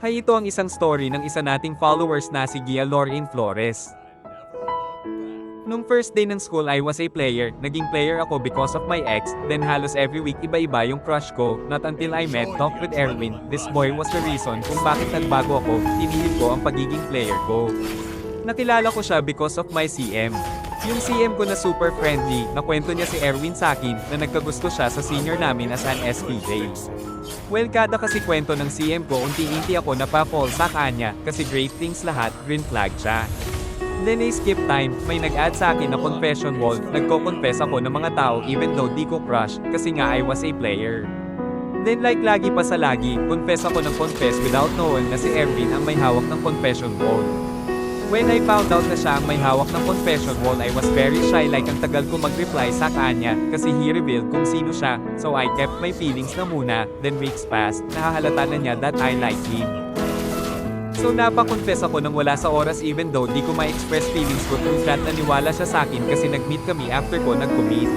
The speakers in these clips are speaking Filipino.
Hay ito ang isang story ng isa nating followers na si Gia Lorin Flores. Nung first day ng school I was a player, naging player ako because of my ex, then halos every week iba-iba yung crush ko, not until I met talk with Erwin, this boy was the reason kung bakit nagbago ako, tinihil ko ang pagiging player ko. Nakilala ko siya because of my CM. Yung CM ko na super friendly, nakwento niya si Erwin sa akin na nagkagusto siya sa senior namin as an SPJ. Well, kada kasi kwento ng CM ko unti-unti ako napapall sa kanya kasi great things lahat, green flag siya. Then I skip time, may nag-add sa akin na confession wall, nagko-confess ako ng mga tao even though di ko crush, kasi nga I was a player. Then like lagi pa sa lagi, confess ako ng confess without knowing na si Erwin ang may hawak ng confession wall. When I found out na siya ang may hawak ng confession wall I was very shy like ang tagal ko mag-reply sa kanya, kasi he revealed kung sino siya, so I kept my feelings na muna, then weeks passed, nahahalata na niya that I like him. So napa-confess ako nang wala sa oras even though di ko ma-express feelings ko through chat naniwala siya sa akin kasi nag-meet kami after ko nag-commit.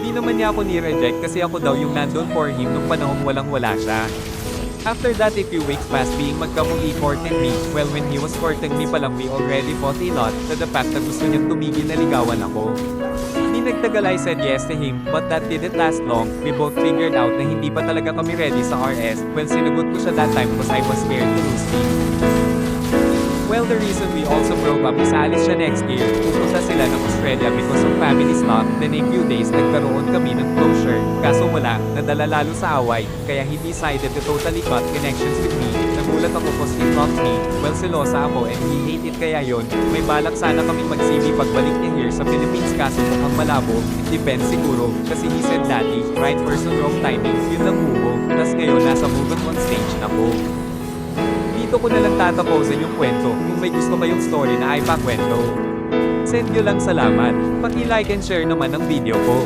Di naman niya ako ni-reject kasi ako daw yung nandun for him nung panahong walang-wala siya. After that a few weeks passed being magkamuli courting me, well when he was courting me palang we already fought a lot to the fact na gusto niyang tumigil na ligawan ako. Di nagtagal I said yes to him, but that didn't last long, we both figured out na hindi pa talaga kami ready sa RS, well sinagot ko siya that time because I was scared to lose him. Well, the reason we also broke up is alis siya next year, pupunta sila ng Australia because of family stuff, then a few days nagkaroon kami ng closure, kaso wala, nadala lalo sa away, kaya he decided to totally cut connections with me, nagulat ako cause he loved me, well selosa ako and he hate it kaya yon, may balak sana kaming mag-CV pagbalik niya here sa Philippines kaso mukhang malabo, it depends siguro, kasi he said dati, right person wrong timing, yun lang hubo, tas ngayon nasa move on stage na po. Dito ko na lang tatapusin yung kwento, kung may gusto kayong story na ipakwento. Send nyo lang salamat, paki-like and share naman ang video ko.